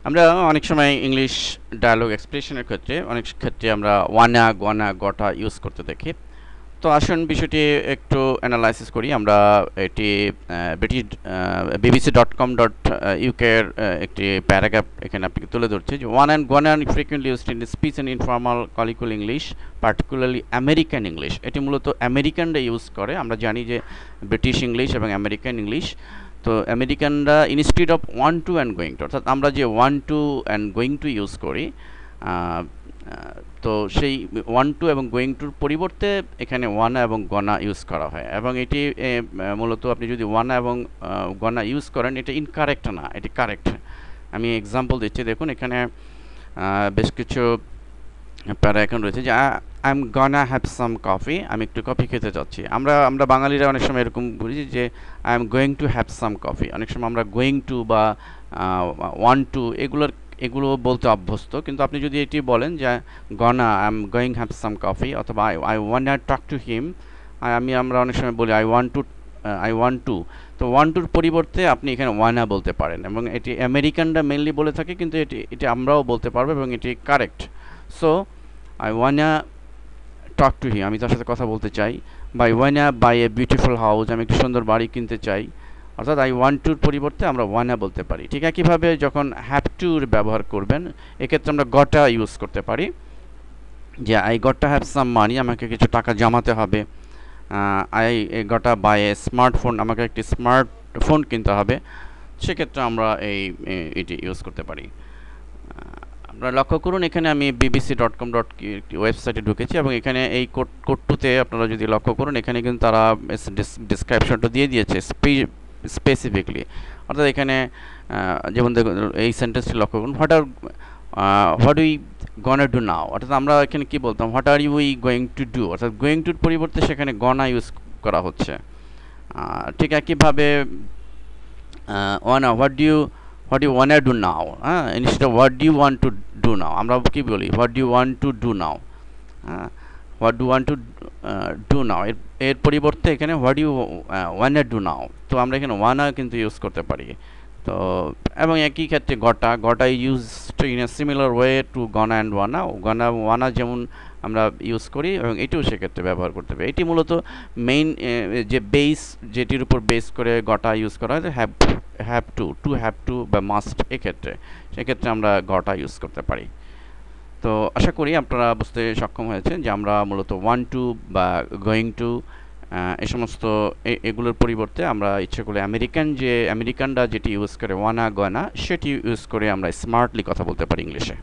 আমরা অনেক সময় ইংলিশ ডায়ালগ এক্সপ্রেশনের ক্ষেত্রে অনেক ক্ষেত্রে আমরা ওয়ানা গনা গটা ইউজ করতে দেখি। তো আসুন বিষয়টি একটু অ্যানালাইসিস করি আমরা। এটি ব্রিটিশ bbc.com.uk-এর একটি প্যারাগ্রাফ এখানে আপনাকে তুলে ধরছে যে wanna and gonna and frequently used in speech and informal colloquial English, particularly American English. এটি মূলত আমেরিকানরা ইউজ করে। আমরা জানি যে ব্রিটিশ ইংলিশ এবং আমেরিকান ইংলিশ, তো আমেরিকানরা instead of want to and going to, অর্থাৎ আমরা যে want to and going to use করি, তো সেই ওয়ান টু এবং গোয়িং টুর পরিবর্তে এখানে ওয়ানা এবং গনা ইউজ করা হয়। এবং এটি মূলত আপনি যদি ওয়ানা এবং গনা ইউজ করেন, এটা ইনকারেক্ট না, এটি কারেক্ট। আমি এক্সাম্পল দিচ্ছি, দেখুন এখানে বেশ কিছু প্যারা এখন রয়েছে যে I M গনা have some coffee, আমি একটু কফি খেতে চাচ্ছি। আমরা বাঙালিরা অনেক সময় এরকম বুঝি যে I am going to have some coffee. অনেক সময় আমরা গোয়িং টু বা ওয়ান টু এগুলো বলতে অভ্যস্ত, কিন্তু আপনি যদি এটি বলেন যে gonna I am going have some coffee, অথবা I want talk to him, আমরা অনেক সময় বলি আই ওয়ান্ট টু। তো ওয়ান টুর পরিবর্তে আপনি এখানে ওয়ানা বলতে পারেন, এবং এটি আমেরিকানরা মেনলি বলে থাকে, কিন্তু এটি আমরাও বলতে পারবো এবং এটি correct. So I wanna talk to him, আমি তার সাথে কথা বলতে চাই। বা I wanna buy a beautiful house, আমি একটি সুন্দর বাড়ি কিনতে চাই। অর্থাৎ আই ওয়ান্ট টুর পরিবর্তে আমরা ওয়ানা বলতে পারি। ঠিক একইভাবে যখন হ্যাভ টুর ব্যবহার করবেন, এক্ষেত্রে আমরা গটা ইউজ করতে পারি, যে আই গটা হ্যাভ সাম মানি, আমাকে কিছু টাকা জমাতে হবে। আই গটা বাই এ স্মার্টফোন, আমাকে একটি স্মার্টফোন কিনতে হবে। সেক্ষেত্রে আমরা এটি ইউজ করতে পারি। আপনারা লক্ষ্য করুন, এখানে আমি bbc.com ওয়েবসাইটে ঢুকেছি, এবং এখানে এই কোডটুতে আপনারা যদি লক্ষ্য করুন, এখানে কিন্তু তারা ডিসক্রিপশনটা দিয়ে দিয়েছে স্পেসিফিকলি। অর্থাৎ এখানে যেমন দেখুন এই সেন্টেন্সটি লক্ষ্য করুন, what we gonna do now, অর্থাৎ আমরা এখানে কি বলতাম, what are you we going to do, অর্থাৎ গোয়িং টুর পরিবর্তে সেখানে গনা ইউজ করা হচ্ছে। ঠিক একইভাবে wanna, what you want do now, হ্যাঁ, instead of what do you want to do now, আমরা কি বলি, what do you want to do now. হ্যাঁ, what do want to do now, এর পরিবর্তে এখানে হোয়াট ইউ ওয়ান্ট ডু নাও। তো আমরা এখানে ওয়ানা কিন্তু ইউজ করতে পারি। তো এবং একই ক্ষেত্রে gotta use in a similar way to gonna and wanna, wanna যেমন আমরা ইউজ করি, এবং এটিও সেক্ষেত্রে ব্যবহার করতে হবে। এটি মূলত মেইন যে বেস, যেটির উপর বেস করে গটা ইউজ করা হয়, হ্যাভ টু বা মাস্ট, সেক্ষেত্রে আমরা গটা ইউজ করতে পারি। তো আশা করি আপনারা বুঝতে সক্ষম হয়েছেন যে আমরা মূলত ওয়ান টু বা গোয়িং টু এই সমস্ত এগুলোর পরিবর্তে আমরা ইচ্ছে করলে আমেরিকানরা যেটি ইউজ করে ওয়ানা গয়না, সেটি ইউজ করে আমরা স্মার্টলি কথা বলতে পারি ইংলিশে।